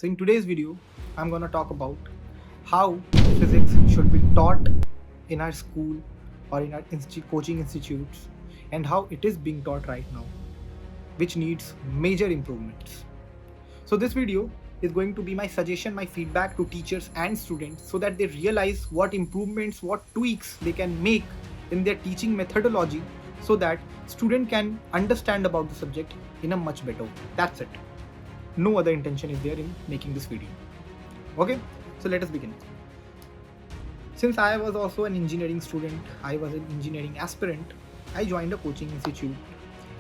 So in today's video, I'm gonna talk about how physics should be taught in our school or in our coaching institutes and how it is being taught right now, which needs major improvements. So this video is going to be my suggestion, my feedback to teachers and students so that they realize what improvements, what tweaks they can make in their teaching methodology so that student can understand about the subject in a much better way. That's it. No other intention is there in making this video. Okay, so let us begin. Since I was also an engineering student, I was an engineering aspirant, I joined a coaching institute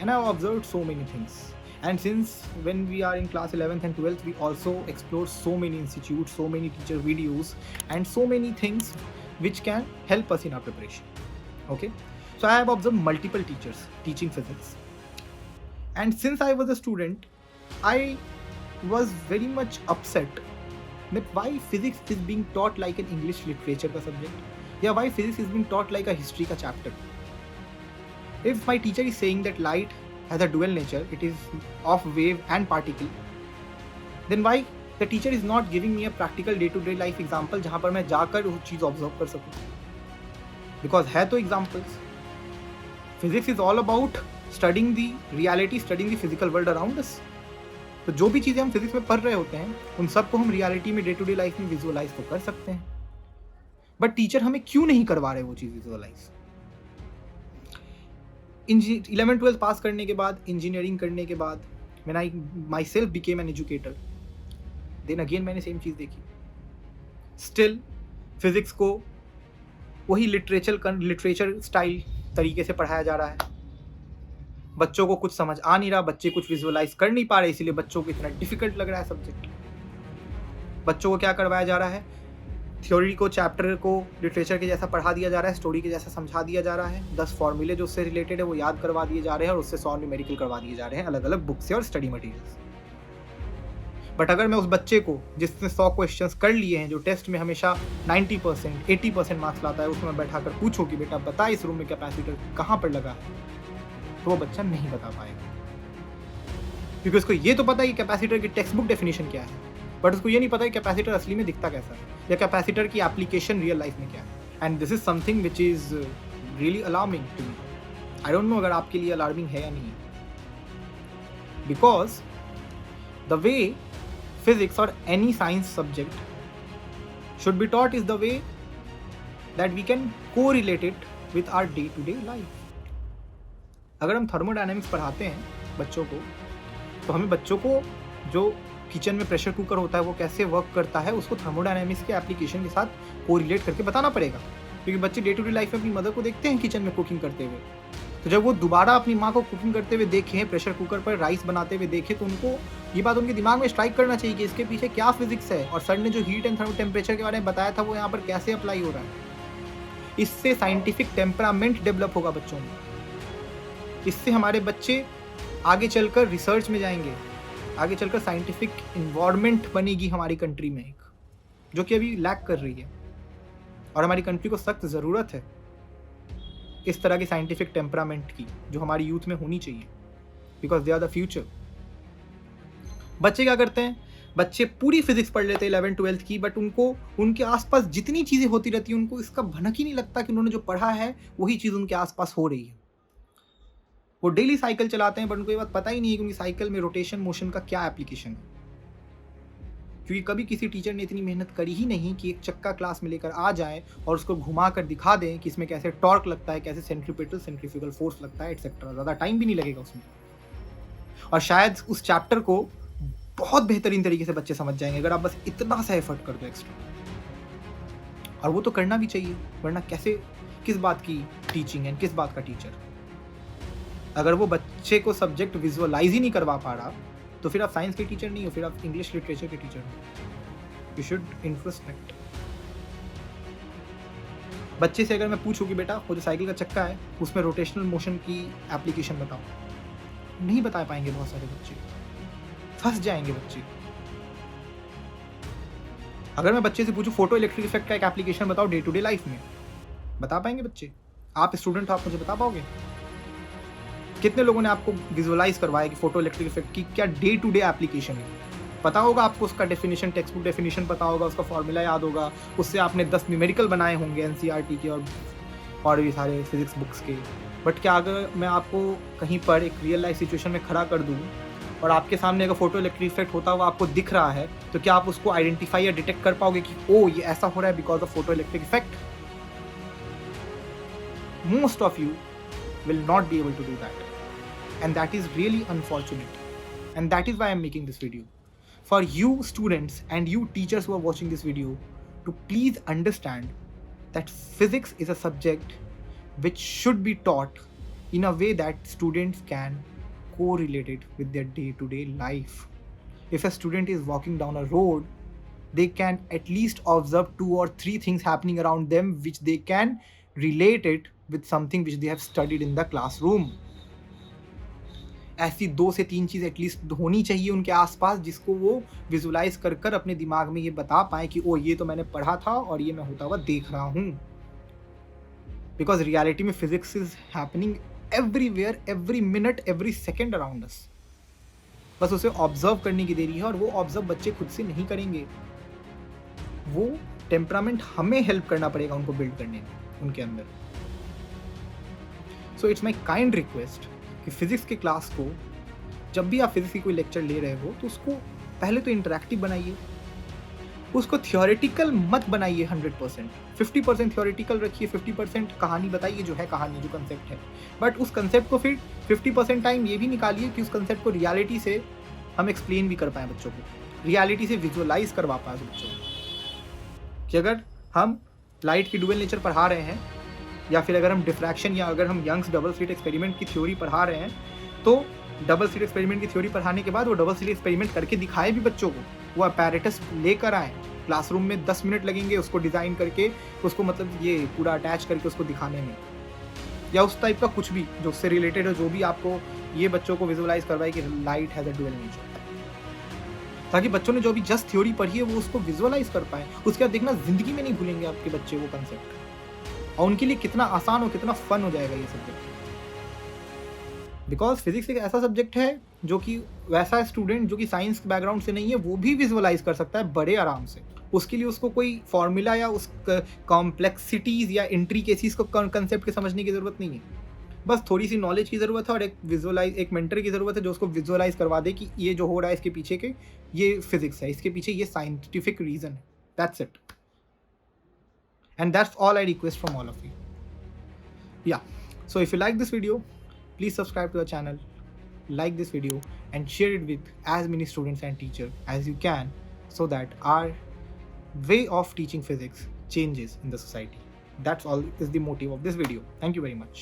and I observed so many things. And since when we are in class 11th and 12th, we also explore so many institutes, so many teacher videos and so many things which can help us in our preparation. Okay, so I have observed multiple teachers teaching physics. And since I was a student, I was very much upset that why physics is being taught like an English literature का subject, या why physics is being taught like a history का chapter. If my teacher is saying that light has a dual nature, it is of wave and particle, then why the teacher is not giving me a practical day-to-day life example जहाँ पर मैं जाकर वो चीज़ observe कर सकूँ? Because है तो examples. Physics is all about studying the reality, studying the physical world around us. तो जो भी चीज़ें हम फिजिक्स में पढ़ रहे होते हैं उन सबको हम रियलिटी में डे टू डे लाइफ में विजुअलाइज तो कर सकते हैं, बट टीचर हमें क्यों नहीं करवा रहे वो चीज़ विजुअलाइज. 11-12 पास करने के बाद, इंजीनियरिंग करने के बाद, when I myself became an educator, then again मैंने सेम चीज़ देखी. स्टिल फिजिक्स को वही लिटरेचर स्टाइल तरीके से पढ़ाया जा रहा है. बच्चों को कुछ समझ आ नहीं रहा, बच्चे कुछ विजुअलाइज कर नहीं पा रहे, इसीलिए बच्चों को इतना डिफिकल्ट लग रहा है सब्जेक्ट. बच्चों को क्या करवाया जा रहा है, थ्योरी को, चैप्टर को लिटरेचर के जैसा पढ़ा दिया जा रहा है, स्टोरी के जैसा समझा दिया जा रहा है. 10 फॉर्मूले जो उससे रिलेटेड है वो याद करवा दिए जा रहे हैं और उससे 100 न्यूमेरिकल करवा दिए जा रहे हैं अलग अलग बुक से और स्टडी मटेरियल्स. बट अगर मैं उस बच्चे को जिसने 100 क्वेश्चंस कर लिए हैं, जो टेस्ट में हमेशा 90%, 80% मार्क्स लाता है, उसमें मैं बैठा कर पूछूं कि बेटा बता इस रूम में कैपेसिटर कहाँ पर लगा है, तो वो बच्चा नहीं बता पाएगा. क्योंकि उसको ये तो पता है कि कैपेसिटर की टेक्स्ट बुक डेफिनेशन क्या है, बट उसको ये नहीं पता कि कैपेसिटर असली में दिखता कैसा है या कैपेसिटर की एप्लीकेशन रियल लाइफ में क्या है. And this is something which is really alarming to me. I don't know अगर आपके लिए अलार्मिंग है या नहीं, बिकॉज द वे फिजिक्स और any science subject should be taught is the way that we can correlate it with our day to day life. अगर हम thermodynamics पढ़ाते हैं बच्चों को, तो हमें बच्चों को जो किचन में प्रेशर कुकर होता है वो कैसे वर्क करता है उसको थर्मोडायनेमिक्स के एप्लीकेशन के साथ कोरिलेट करके बताना पड़ेगा. क्योंकि बच्चे डे टू डे लाइफ में अपनी मदर को देखते हैं किचन में कुकिंग करते हुए, तो जब वो दोबारा अपनी माँ को कुकिंग करते हुए देखें, प्रेशर कुकर पर राइस बनाते हुए देखें, तो उनको ये बात उनके दिमाग में स्ट्राइक करना चाहिए कि इसके पीछे क्या फिजिक्स है और सर ने जो हीट एंड टेम्परेचर के बारे में बताया था वो यहाँ पर कैसे अप्लाई हो रहा है. इससे साइंटिफिक टेम्परामेंट डेवलप होगा बच्चों में. इससे हमारे बच्चे आगे चलकर रिसर्च में जाएंगे, आगे चलकर साइंटिफिक इन्वायरमेंट बनेगी हमारी कंट्री में एक, जो कि अभी लैक कर रही है. और हमारी कंट्री को सख्त ज़रूरत है इस तरह की साइंटिफिक टेम्परामेंट की, जो हमारी यूथ में होनी चाहिए, because they are the future. बच्चे क्या करते हैं, बच्चे पूरी फिजिक्स पढ़ लेते हैं 11-12 की, बट उनको उनके आसपास जितनी चीज़ें होती रहती हैं उनको इसका भनक ही नहीं लगता कि उन्होंने जो पढ़ा है वही चीज़ उनके आसपास हो रही है. वो डेली साइकिल चलाते हैं, बट उनको ये बात पता ही नहीं है कि उनकी साइकिल में रोटेशन मोशन का क्या एप्लीकेशन है. क्योंकि कभी किसी टीचर ने इतनी मेहनत करी ही नहीं कि एक चक्का क्लास में लेकर आ जाए और उसको घुमा कर दिखा दें कि इसमें कैसे टॉर्क लगता है, कैसे सेंट्रीपिटल सेंट्रीफ्यूगल फोर्स लगता है, एक्सेट्रा. ज़्यादा टाइम भी नहीं लगेगा उसमें, और शायद उस चैप्टर को बहुत बेहतरीन तरीके से बच्चे समझ जाएंगे अगर आप बस इतना सा एफर्ट कर दो एक्स्ट्रा. और वो तो करना भी चाहिए, वरना कैसे, किस बात की टीचिंग एंड किस बात का टीचर. अगर वो बच्चे को सब्जेक्ट विजुअलाइज ही नहीं करवा पा रहा, तो फिर आप साइंस के टीचर नहीं हो, फिर आप इंग्लिश लिटरेचर के टीचर हो. You should introspect. बच्चे से अगर मैं पूछूं कि बेटा वो जो साइकिल का चक्का है उसमें रोटेशनल मोशन की एप्लीकेशन बताओ, नहीं बता पाएंगे. बहुत सारे बच्चे फंस जाएंगे बच्चे. अगर मैं बच्चे से पूछूं फोटो इलेक्ट्रिक इफेक्ट का एक एप्लीकेशन बताओ डे टू डे लाइफ में, बता पाएंगे बच्चे? आप स्टूडेंट हो, आप मुझे बता पाओगे? कितने लोगों ने आपको विजुअलाइज करवाया कि फोटो इलेक्ट्रिक इफेक्ट की क्या डे टू डे एप्लीकेशन है? पता होगा आपको उसका डेफिनेशन, टेक्स्ट बुक डेफिनेशन पता होगा, उसका फॉर्मूला याद होगा, उससे आपने 10 न्यूमेरिकल बनाए होंगे एनसीईआरटी के और भी सारे फिजिक्स बुक्स के। बट क्या अगर मैं आपको कहीं पर एक रियल लाइफ सिचुएशन में खड़ा कर दूँ और आपके सामने अगर फोटो इलेक्ट्रिक इफेक्ट होता हुआ आपको दिख रहा है, तो क्या आप उसको आइडेंटिफाई या डिटेक्ट कर पाओगे कि ओ ये ऐसा हो रहा है because of photo electric effect? Most of you will not be able to do that, and that is really unfortunate, and that is why I'm making this video for you students and you teachers who are watching this video, to please understand that physics is a subject which should be taught in a way that students can correlate it with their day-to-day life. If a student is walking down a road, they can at least observe 2 or 3 things happening around them which they can relate it with something which they have studied in the classroom. ऐसी 2 से 3 चीज़ at least होनी चाहिए उनके आसपास जिसको वो visualise कर कर अपने दिमाग में ये बता पाए कि ओ ये तो मैंने पढ़ा था और ये मैं होता हुआ देख रहा हूँ। बिकॉज रियलिटी में physics is happening everywhere, every minute, every second around us. बस उसे ऑब्जर्व करने की देरी है, और वो ऑब्जर्व बच्चे खुद से नहीं करेंगे। वो टेम्परामेंट हमें हेल्प करना पड़ेगा उनको बिल्ड करने में उनके अंदर। So it's my kind request कि फिजिक्स के क्लास को जब भी आप फिजिक्स की कोई लेक्चर ले रहे हो तो उसको पहले तो इंटरेक्टिव बनाइए, उसको थियोरेटिकल मत बनाइए 100%। 50% थियोरेटिकल रखिए, 50% कहानी बताइए जो है कहानी, जो कंसेप्ट है। बट उस कंसेप्ट को फिर 50% टाइम ये भी निकालिए कि उस कंसेप्ट को रियलिटी से हम एक्सप्लेन भी कर पाएँ बच्चों को, रियलिटी से विजुअलाइज करवा पाए बच्चों को। कि अगर हम लाइट की डुअल नेचर पढ़ा रहे हैं, या फिर अगर हम डिफ्रैक्शन या अगर हम यंग्स डबल स्लिट एक्सपेरिमेंट की थ्योरी पढ़ा रहे हैं, तो डबल स्लिट एक्सपेरिमेंट की थ्योरी पढ़ाने के बाद वो डबल स्लिट एक्सपेरिमेंट करके दिखाए भी बच्चों को, वो अपैरेटस लेकर आए क्लासरूम में। 10 मिनट लगेंगे उसको डिज़ाइन करके, उसको मतलब ये पूरा अटैच करके उसको दिखाने में, या उस टाइप का कुछ भी जो उससे रिलेटेड हो, जो भी आपको ये बच्चों को विजुअलाइज करवाए कि light has a dual nature, ताकि बच्चों ने जो भी जस्ट थ्योरी पढ़ी है वो उसको विजुअलाइज कर पाए। उसके बाद देखना जिंदगी में नहीं भूलेंगे आपके बच्चे वो कंसेप्ट, और उनके लिए कितना आसान और कितना फन हो जाएगा ये सब्जेक्ट। बिकॉज फिजिक्स एक ऐसा सब्जेक्ट है जो कि वैसा स्टूडेंट जो कि साइंस बैकग्राउंड से नहीं है वो भी विजुअलाइज कर सकता है बड़े आराम से। उसके लिए उसको कोई फॉर्मूला या उस कॉम्प्लेक्सिटीज़ या इंट्रिकेसीज को कंसेप्ट के समझने की ज़रूरत नहीं है। बस थोड़ी सी नॉलेज की ज़रूरत है और एक मेंटर की ज़रूरत है जो उसको विजुअलाइज करवा दे कि ये जो हो रहा है इसके पीछे के ये फिजिक्स है, इसके पीछे ये साइंटिफिक रीज़न है। That's it, and that's all I request from all of you. Yeah, so if you like this video, please subscribe to the channel, like this video, and share it with as many students and teachers as you can, so that our way of teaching physics changes in the society. That's all is the motive of this video. Thank you very much.